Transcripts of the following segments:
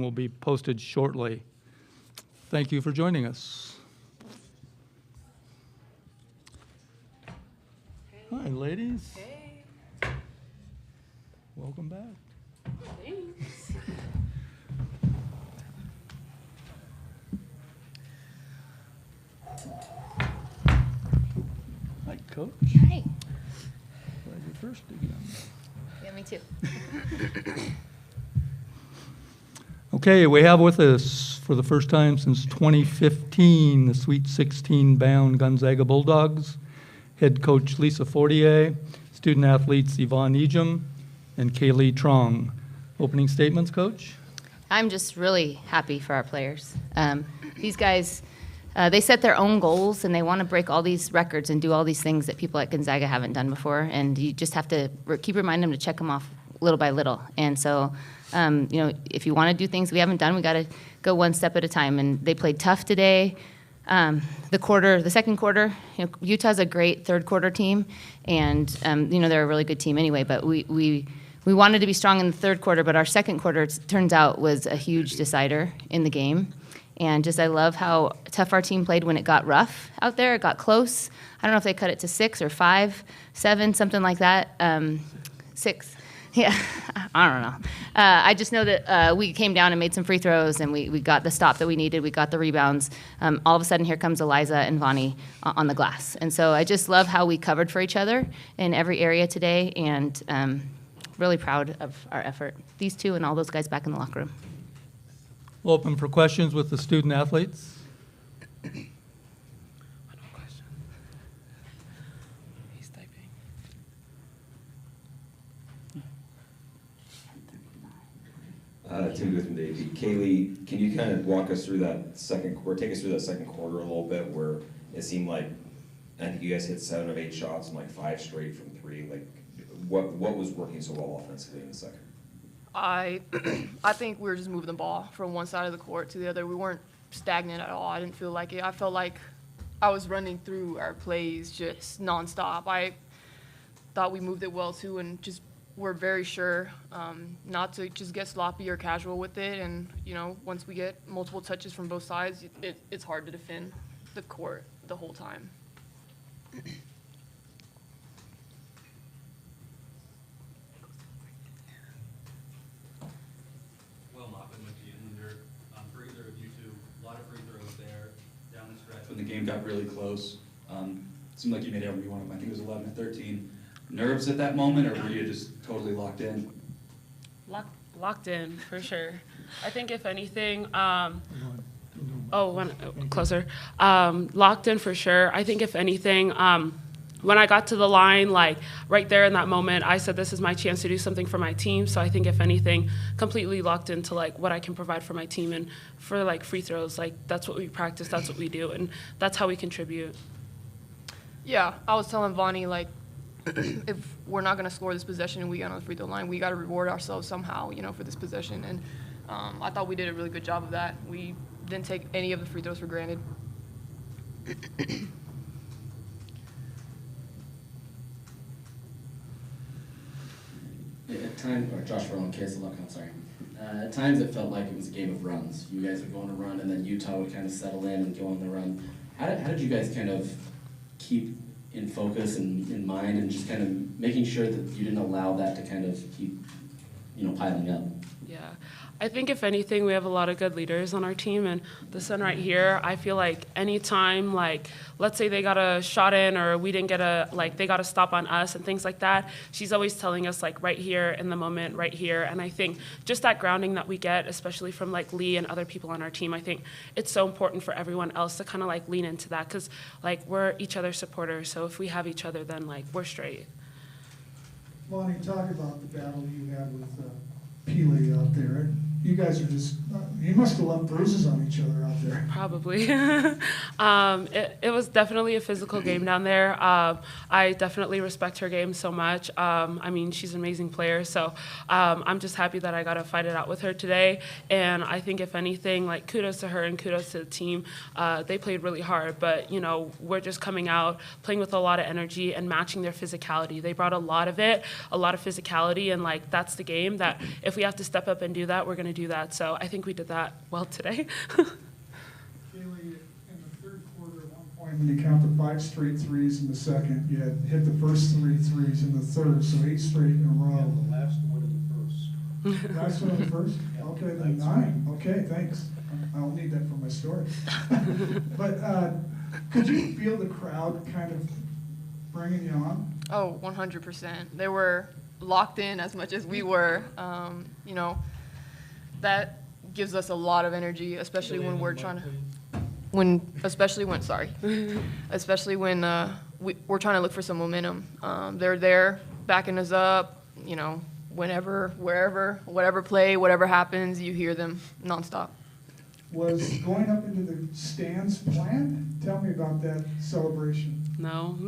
will be posted shortly. Thank you for joining us. Hi, ladies. Hey. Welcome back. Thanks. Hi, Coach. Hi. Glad you're first again. Yeah, me too. Okay, we have with us for the first time since 2015 the Sweet 16 bound Gonzaga Bulldogs, head coach Lisa Fortier, student athletes Yvonne Ejim and Kaylee Trong. Opening statements, Coach? I'm just really happy for our players. These guys, they set their own goals and they want to break all these records and do all these things that people at Gonzaga haven't done before. And you just have to keep reminding them to check them off little by little. And so, if you want to do things we haven't done, we got to go one step at a time. And they played tough today. The second quarter, Utah's a great third quarter team, and they're a really good team anyway. But we wanted to be strong in the third quarter, but our second quarter, it turns out, was a huge decider in the game. And I love how tough our team played when it got rough out there. It got close. I don't know if they cut it to 6 or 5, 7, something like that. 6. Yeah, I don't know. I just know that we came down and made some free throws, and we got the stop that we needed. We got the rebounds. All of a sudden, here comes Eliza and Vonnie on the glass. And so I just love how we covered for each other in every area today, and really proud of our effort. These two and all those guys back in the locker room. We'll open for questions with the student athletes. He's typing. Tim Guthman, Davey. Kaylee, can you kind of walk us through that second quarter, take us through that second quarter a little bit, where it seemed like, I think you guys hit 7 of 8 shots and like 5 straight from 3. Like, what was working so well offensively in the second? I think we were just moving the ball from one side of the court to the other. We weren't stagnant at all. I didn't feel like it. I felt like I was running through our plays just nonstop. I thought we moved it well too, and just we're very sure not to just get sloppy or casual with it. And once we get multiple touches from both sides, it's hard to defend the court the whole time. When the game got really close, seemed like you made every one of them. I think it was 11 or 13. Nerves at that moment, or were you just totally locked in? Locked in, for sure. I think if anything, closer. Locked in for sure. I think if anything, when I got to the line, like right there in that moment, I said, this is my chance to do something for my team. So I think if anything, completely locked into like what I can provide for my team, and for like free throws, like that's what we practice, that's what we do, and that's how we contribute. Yeah, I was telling Vonnie, like, if we're not going to score this possession and we get on the free throw line, we got to reward ourselves somehow, for this possession. And I thought we did a really good job of that. We didn't take any of the free throws for granted. At times, or Josh Rowan, KSLUK, I'm sorry. At times it felt like it was a game of runs. You guys would go on a run, and then Utah would kind of settle in and go on the run. How did you guys kind of keep in focus and in mind, and just kind of making sure that you didn't allow that to kind of keep, piling up? Yeah, I think if anything, we have a lot of good leaders on our team, and the son right here, I feel like anytime, like, let's say they got a shot in, or we didn't get they got a stop on us and things like that, she's always telling us, like, right here in the moment, right here. And I think just that grounding that we get, especially from like Lee and other people on our team, I think it's so important for everyone else to kind of like lean into that, because like we're each other's supporters, so if we have each other, then like we're straight. Vonnie, talk about the battle you had with Peely out there. You guys are just, You must have left bruises on each other out there. Probably. It was definitely a physical game down there. I definitely respect her game so much. I mean, she's an amazing player, so I'm just happy that I got to fight it out with her today. And I think if anything, like, kudos to her and kudos to the team. They played really hard, but, you know, we're just coming out, playing with a lot of energy and matching their physicality. They brought a lot of it, a lot of physicality, and, like, that's the game that if we have to step up and do that, we're going to do that. So I think we did that well today. Kaylee, in the third quarter, at one point, when you counted 5 straight threes in the second, you had hit the first 3 threes in the third, so 8 straight in a row. The last one in the first. Last one in the first? Okay, then 9. Okay, thanks. I'll need that for my story. But could you feel the crowd kind of bringing you on? Oh, 100%. They were locked in as much as we were. You know, that gives us a lot of energy, especially when we're trying to, especially when we're trying to look for some momentum. They're there backing us up, you know, whenever, wherever, whatever play, whatever happens, you hear them nonstop. Was going up into the stands planned? Tell me about that celebration. No.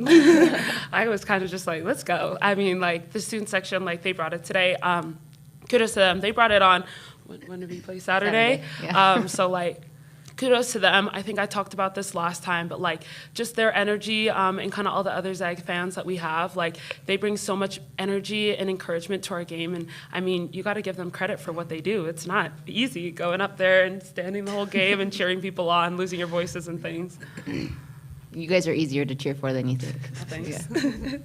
I was kind of just like, let's go. I mean, like, the student section, like, they brought it today. Kudos to them. They brought it on, when did we play? Saturday? Yeah. So, like, kudos to them. I think I talked about this last time, but, like, just their energy and kind of all the other Zag fans that we have, like, they bring so much energy and encouragement to our game. And, I mean, you got to give them credit for what they do. It's not easy going up there and standing the whole game and cheering people on, losing your voices and things. You guys are easier to cheer for than you think. Thanks. Yeah.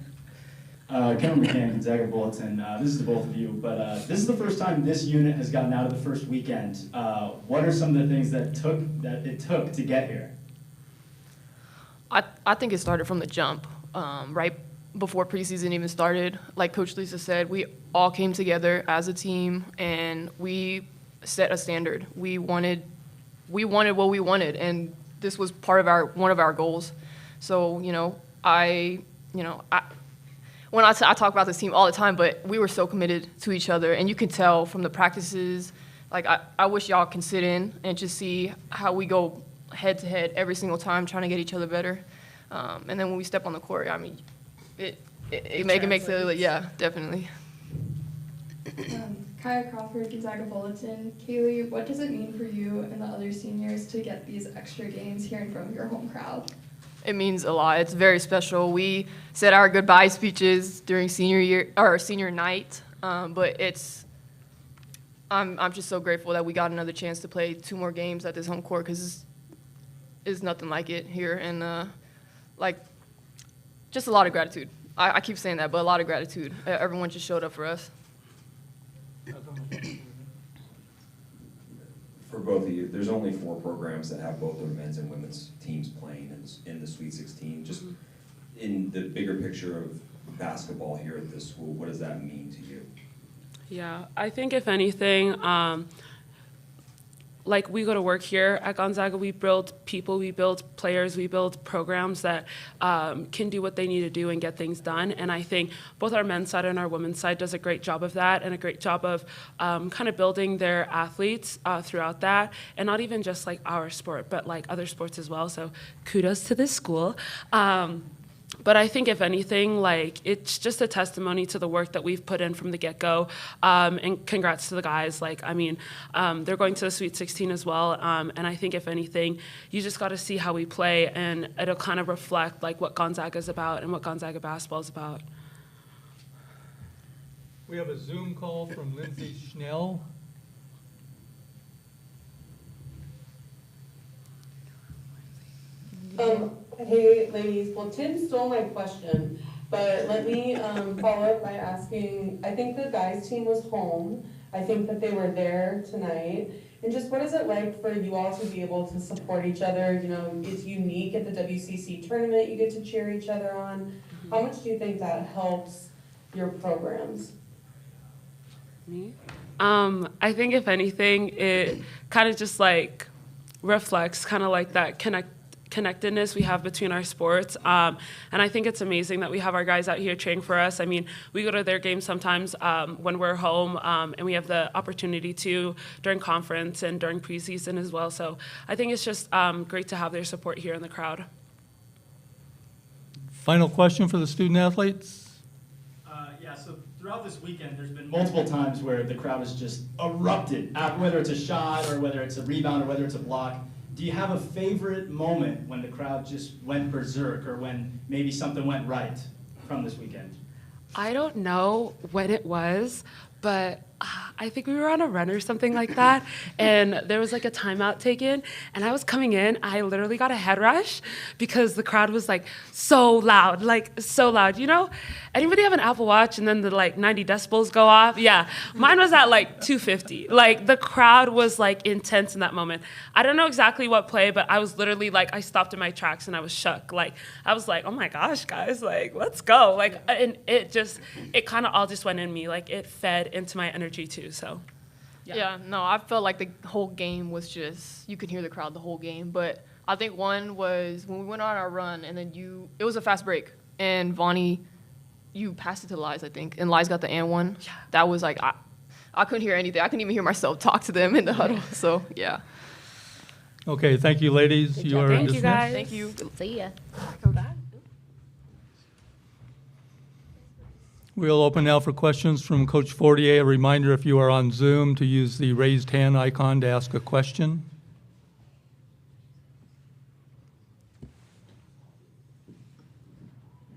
Kevin McCann, Gonzaga Bulletin. This is to both of you, but this is the first time this unit has gotten out of the first weekend. What are some of the things that it took to get here? I think it started from the jump, right before preseason even started. Like Coach Lisa said, we all came together as a team and we set a standard. We wanted what we wanted, and this was part of one of our goals. So, when I talk about this team all the time, but we were so committed to each other, and you can tell from the practices. Like, I wish y'all can sit in and just see how we go head to head every single time trying to get each other better. And then when we step on the court, I mean, it makes it, yeah, definitely. Kaya Crawford, Gonzaga Bulletin. Kaylee, what does it mean for you and the other seniors to get these extra games here in front of your home crowd? It means a lot. It's very special. We said our goodbye speeches during senior night, but I'm just so grateful that we got another chance to play 2 more games at this home court, because it's nothing like it here, and just a lot of gratitude. I keep saying that, but a lot of gratitude. Everyone just showed up for us. For both of you, there's only 4 programs that have both their men's and women's teams playing in the Sweet 16. Just in the bigger picture of basketball here at this school, what does that mean to you? Yeah, I think if anything, like, we go to work here at Gonzaga, we build people, we build players, we build programs that can do what they need to do and get things done. And I think both our men's side and our women's side does a great job of that, and a great job of kind of building their athletes throughout that. And not even just like our sport, but like other sports as well. So kudos to this school. But I think if anything, like, it's just a testimony to the work that we've put in from the get-go. And congrats to the guys. Like, I mean, they're going to the Sweet 16 as well. And I think if anything, you just got to see how we play, and it'll kind of reflect like what Gonzaga's about and what Gonzaga basketball is about. We have a Zoom call from Lindsay Schnell. Hey, ladies. Well, Tim stole my question, but let me follow up by asking, I think the guys' team was home. I think that they were there tonight. And just what is it like for you all to be able to support each other? You know, it's unique at the WCC tournament. You get to cheer each other on. How much do you think that helps your programs? Me? I think if anything, it kind of just like reflects kind of like that connectedness we have between our sports. And I think it's amazing that we have our guys out here cheering for us. I mean, we go to their games sometimes when we're home, and we have the opportunity to during conference and during preseason as well. So I think it's just great to have their support here in the crowd. Final question for the student athletes? Yeah, so throughout this weekend, there's been multiple times where the crowd has just erupted, whether it's a shot or whether it's a rebound or whether it's a block. Do you have a favorite moment when the crowd just went berserk or when maybe something went right from this weekend? I don't know when it was, but I think we were on a run or something like that, and there was like a timeout taken, and I was coming in, I literally got a head rush because the crowd was like so loud, you know? Anybody have an Apple Watch and then the like 90 decibels go off? Yeah, mine was at like 250. Like the crowd was like intense in that moment. I don't know exactly what play, but I was literally like, I stopped in my tracks and I was shook. Like, I was like, oh my gosh, guys, like, let's go. Like, and it kind of all just went in me. Like, it fed into my energy too. So, Yeah, no, I felt like the whole game was just, you could hear the crowd the whole game. But I think one was when we went on our run, and then it was a fast break, and Vonnie, you passed it to Liz, I think, and Liz got the and one. Yeah. That was like, I couldn't hear anything. I couldn't even hear myself talk to them in the huddle. So, yeah. Okay, thank you, ladies. You are Thank dismissed. you, guys. Thank you. See ya. Go back. We'll open now for questions from Coach Fortier. A reminder, if you are on Zoom, to use the raised hand icon to ask a question.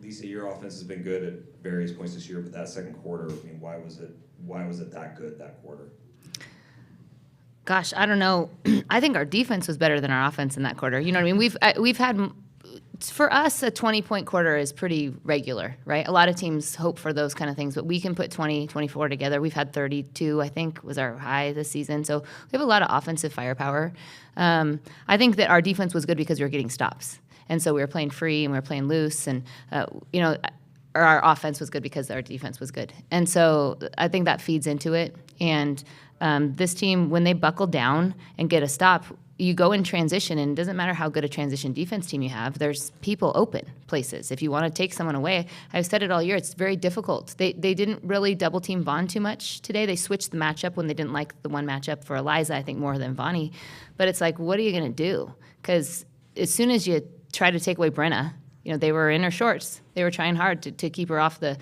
Lisa, your offense has been good at various points this year, but that second quarter, I mean, why was it that good that quarter? Gosh, I don't know. I think our defense was better than our offense in that quarter. You know what I mean? We've had, for us, a 20-point quarter is pretty regular, right? A lot of teams hope for those kind of things, but we can put 20, 24 together. We've had 32, I think, was our high this season. So we have a lot of offensive firepower. I think that our defense was good because we were getting stops. And so we were playing free and we were playing loose. And, our offense was good because our defense was good. And so I think that feeds into it. And this team, when they buckle down and get a stop, you go in transition, and it doesn't matter how good a transition defense team you have, there's people open places. If you want to take someone away, I've said it all year, it's very difficult. They didn't really double-team Vaughn too much today. They switched the matchup when they didn't like the one matchup for Eliza, I think, more than Vonnie. But it's like, what are you going to do? Because as soon as you try to take away Brenna, they were in her shorts. They were trying hard to keep her off they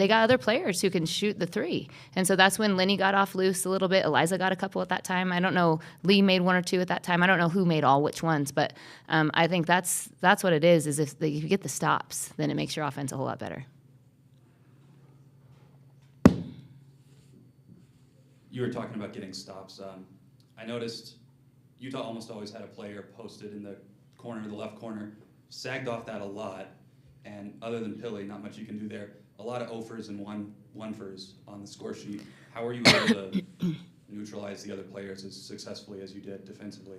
got other players who can shoot the three. And so that's when Lenny got off loose a little bit. Eliza got a couple at that time. I don't know. Lee made one or two at that time. I don't know who made which ones. But I think that's what it is if you get the stops, then it makes your offense a whole lot better. You were talking about getting stops. I noticed Utah almost always had a player posted in the corner, the left corner, sagged off that a lot, and other than Pilley, not much you can do there. A lot of offers and one-fers on the score sheet. How were you able to neutralize the other players as successfully as you did defensively?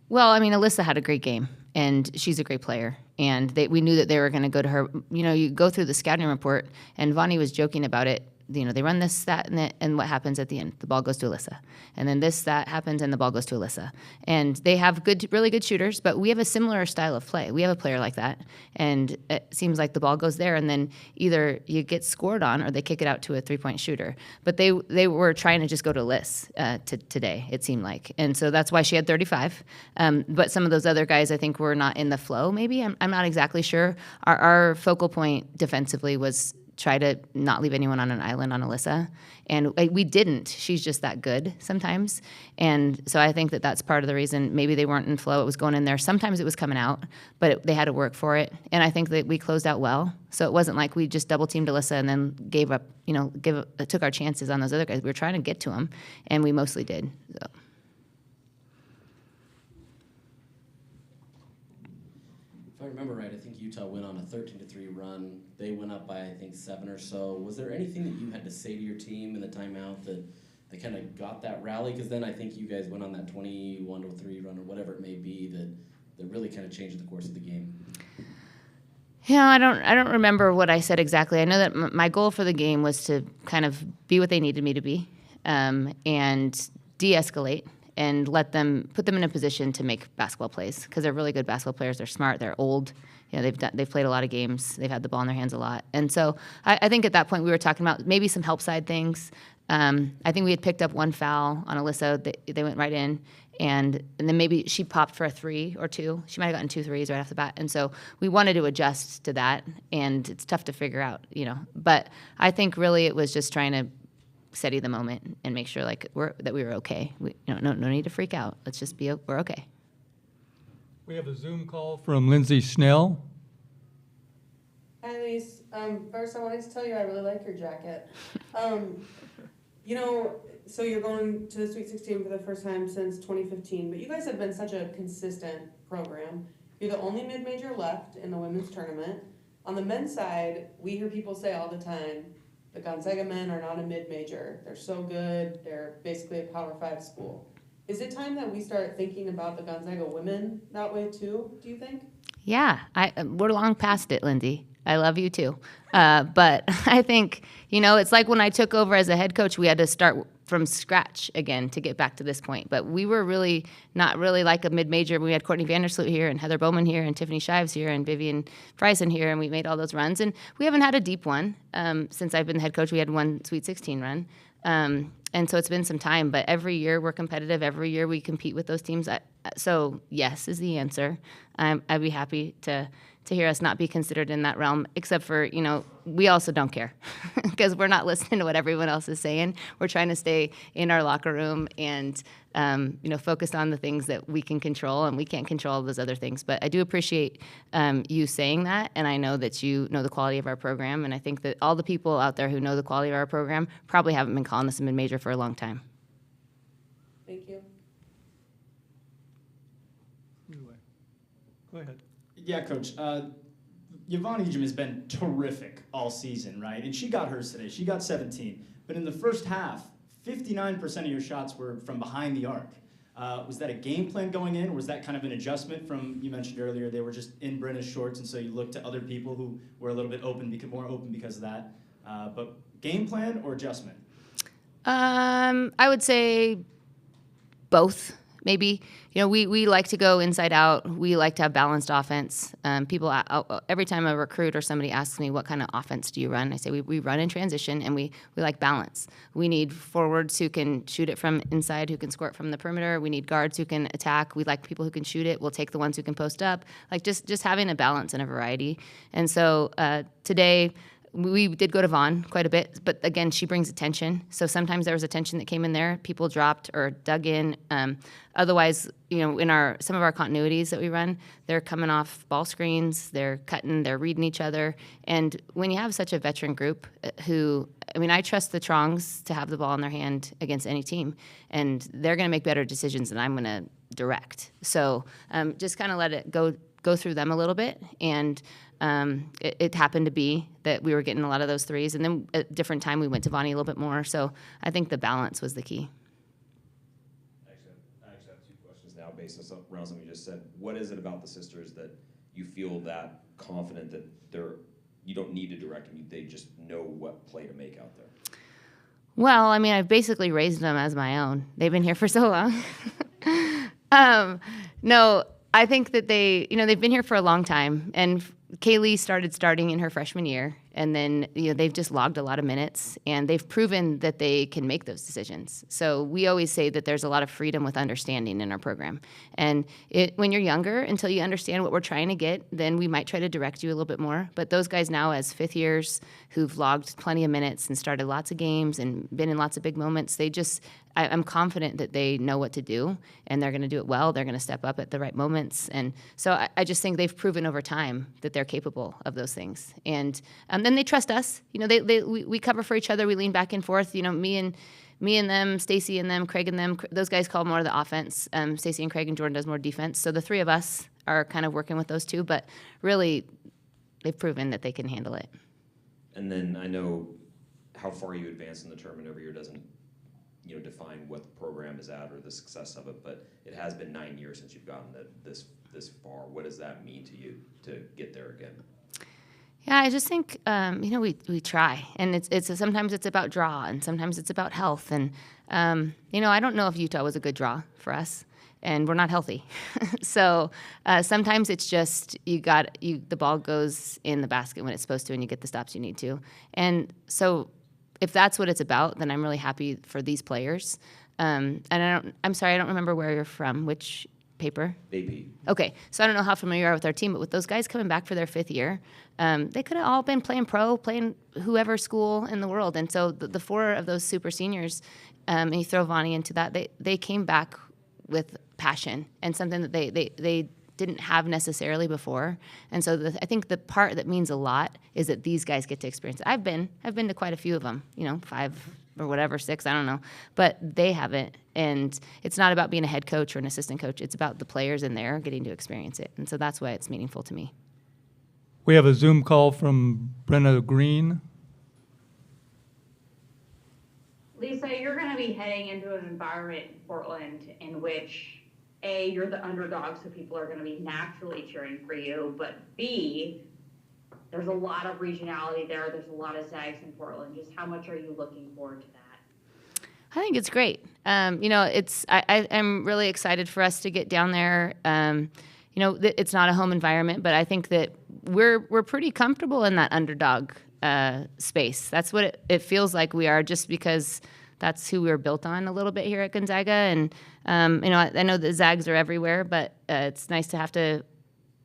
Well, I mean, Alyssa had a great game, and she's a great player. And we knew that they were going to go to her. You go through the scouting report, and Vonnie was joking about it. They run this, that, and what happens at the end? The ball goes to Alyssa. And then this, that happens, and the ball goes to Alyssa. And they have really good shooters, but we have a similar style of play. We have a player like that, and it seems like the ball goes there, and then either you get scored on or they kick it out to a three-point shooter. But they were trying to just go to Liz today, it seemed like. And so that's why she had 35. But some of those other guys, I think, were not in the flow, maybe. I'm not exactly sure. Our focal point defensively was try to not leave anyone on an island on Alyssa. And we didn't. She's just that good sometimes. And so I think that that's part of the reason maybe they weren't in flow. It was going in there. Sometimes it was coming out, but they had to work for it. And I think that we closed out well. So it wasn't like we just double-teamed Alyssa and then gave up, took our chances on those other guys. We were trying to get to them, and we mostly did. So. If I remember right, I think Utah went on a 13-3 run. They went up by, I think, 7 or so. Was there anything that you had to say to your team in the timeout that they kind of got that rally? Because then I think you guys went on that 21-3 run or whatever it may be that really kind of changed the course of the game. Yeah, I don't remember what I said exactly. I know that my goal for the game was to kind of be what they needed me to be and de-escalate and put them in a position to make basketball plays, because they're really good basketball players. They're smart. They're old. They've played a lot of games. They've had the ball in their hands a lot. And so I think at that point we were talking about maybe some help side things. I think we had picked up one foul on Alyssa. They went right in. And then maybe she popped for a 3 or 2. She might have gotten 2 threes right off the bat. And so we wanted to adjust to that. And it's tough to figure out, But I think really it was just trying to steady the moment and make sure that we were okay. No need to freak out. Let's just we're okay. We have a Zoom call from Lindsay Snell. Hi, Elise. First, I wanted to tell you I really like your jacket. So you're going to the Sweet 16 for the first time since 2015, but you guys have been such a consistent program. You're the only mid-major left in the women's tournament. On the men's side, we hear people say all the time, the Gonzaga men are not a mid-major. They're so good. They're basically a Power 5 school. Is it time that we start thinking about the Gonzaga women that way too, do you think? Yeah, we're long past it, Lindsay. I love you too. But I think, it's like when I took over as a head coach, we had to start from scratch again to get back to this point. But we were really not really like a mid-major. We had Courtney Vandersloot here and Heather Bowman here and Tiffany Shives here and Vivian Bryson here, and we made all those runs. And we haven't had a deep one since I've been the head coach. We had one Sweet 16 run. And so it's been some time, but every year we're competitive. Every year we compete with those teams. So yes is the answer. I'd be happy to hear us not be considered in that realm, except for, we also don't care because we're not listening to what everyone else is saying. We're trying to stay in our locker room and, focus on the things that we can control, and we can't control all those other things. But I do appreciate you saying that, and I know that you know the quality of our program, and I think that all the people out there who know the quality of our program probably haven't been calling us a mid-major for a long time. Thank you. Go ahead. Yeah, Coach. Yvonne Ejim has been terrific all season, right? And she got hers today. She got 17. But in the first half, 59% of your shots were from behind the arc. Was that a game plan going in, or was that kind of an adjustment from, you mentioned earlier, they were just in Brenna's shorts, and so you looked to other people who were a little bit more open because of that. But game plan or adjustment? I would say both. Maybe, we like to go inside out. We like to have balanced offense. People, every time a recruit or somebody asks me, what kind of offense do you run? I say we run in transition, and we like balance. We need forwards who can shoot it from inside, who can score it from the perimeter. We need guards who can attack. We like people who can shoot it. We'll take the ones who can post up. Like just having a balance and a variety. And so today, we did go to Vaughn quite a bit, but again, she brings attention. So sometimes there was attention that came in there. People dropped or dug in. Otherwise, in some of our continuities that we run, they're coming off ball screens, they're cutting, they're reading each other. And when you have such a veteran group I trust the Trongs to have the ball in their hand against any team, and they're going to make better decisions than I'm going to direct. So just kind of let it go through them a little bit, and it happened to be that we were getting a lot of those threes, and then at a different time we went to Vonnie a little bit more. So I think the balance was the key. I actually have 2 questions now based around something you just said. What is it about the sisters that you feel that confident that you don't need to direct them, they just know what play to make out there? Well, I've basically raised them as my own. They've been here for so long. No, I think that they've been here for a long time, and Kaylee starting in her freshman year, and then they've just logged a lot of minutes, and they've proven that they can make those decisions. So we always say that there's a lot of freedom with understanding in our program, and when you're younger, until you understand what we're trying to get, then we might try to direct you a little bit more. But those guys now, as 5th years, who've logged plenty of minutes and started lots of games and been in lots of big moments, I'm confident that they know what to do, and they're going to do it well. They're going to step up at the right moments. And so I just think they've proven over time that they're capable of those things. And then they trust us. We cover for each other. We lean back and forth. Me and them, Stacy and them, Craig and them. Those guys call more of the offense. Stacy and Craig, and Jordan does more defense. So the 3 of us are kind of working with those 2. But really, they've proven that they can handle it. And then I know how far you advance in the tournament every year doesn't define what the program is at or the success of it, but it has been 9 years since you've gotten this far. What does that mean to you to get there again? Yeah, I just think we try, and it's sometimes it's about draw, and sometimes it's about health, and I don't know if Utah was a good draw for us, and we're not healthy, so sometimes it's just the ball goes in the basket when it's supposed to, and you get the stops you need to, and so if that's what it's about, then I'm really happy for these players. And I'm sorry, I don't remember where you're from, which paper? AP. Okay, so I don't know how familiar you are with our team, but with those guys coming back for their 5th year, they could have all been playing pro, playing whoever school in the world. And so the 4 of those super seniors, and you throw Vonnie into that, they came back with passion and something that they didn't have necessarily before. And so I think the part that means a lot is that these guys get to experience it. I've been to quite a few of them, 5 or whatever, 6, I don't know, but they haven't. And it's not about being a head coach or an assistant coach. It's about the players in there getting to experience it. And so that's why it's meaningful to me. We have a Zoom call from Brenna Green. Lisa, you're going to be heading into an environment in Portland in which, A, you're the underdog, so people are going to be naturally cheering for you, but B, there's a lot of regionality there. There's a lot of Zags in Portland. Just how much are you looking forward to that? I think it's great. I'm really excited for us to get down there. It's not a home environment, but I think that we're pretty comfortable in that underdog space. That's what it feels like we are, just because that's who we were built on a little bit here at Gonzaga. And I know the Zags are everywhere, but it's nice to have to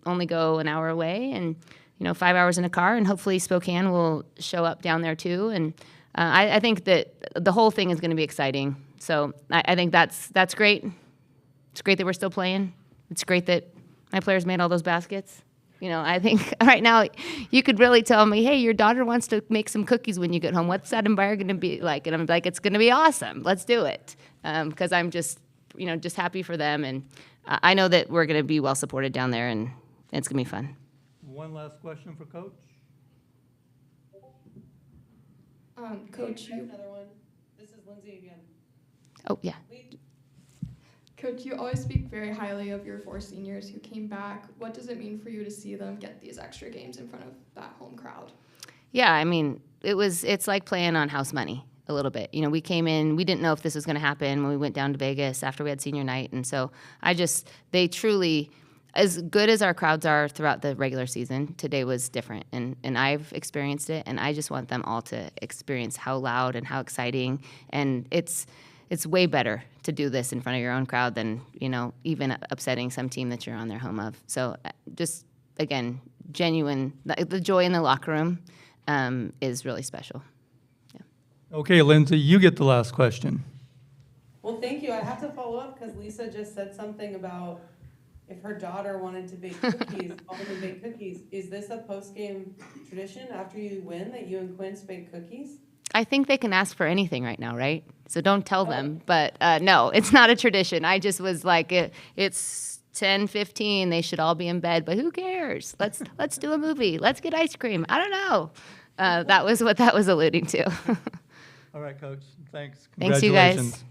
only go an hour away and 5 hours in a car, and hopefully Spokane will show up down there too. And I think that the whole thing is going to be exciting. So I think that's great. It's great that we're still playing. It's great that my players made all those baskets. I think right now you could really tell me, hey, your daughter wants to make some cookies when you get home. What's that environment going to be like? And I'm like, it's going to be awesome. Let's do it. Because I'm just happy for them. And I know that we're going to be well supported down there, and it's going to be fun. One last question for Coach. Coach, Another one. This is Lindsay again. Oh, yeah. Coach, you always speak very highly of your 4 seniors who came back. What does it mean for you to see them get these extra games in front of that home crowd? Yeah, I mean, it's like playing on house money a little bit. We came in, we didn't know if this was going to happen when we went down to Vegas after we had senior night. And so they truly, as good as our crowds are throughout the regular season, today was different. And I've experienced it, and I just want them all to experience how loud and how exciting. And it's way better to do this in front of your own crowd than, even upsetting some team that you're on their home of. So just, again, genuine, the joy in the locker room is really special. Yeah. Okay, Lindsay, you get the last question. Well, thank you. I have to follow up because Lisa just said something about if her daughter wanted to bake cookies, only bake cookies. Is this a post-game tradition after you win that you and Quince bake cookies? I think they can ask for anything right now, right? So don't tell them. But no, it's not a tradition. I just was like, it's 10:15. They should all be in bed, but who cares? Let's do a movie. Let's get ice cream. I don't know. That was what that was alluding to. All right, Coach. Thanks. Thanks, you guys. Congratulations.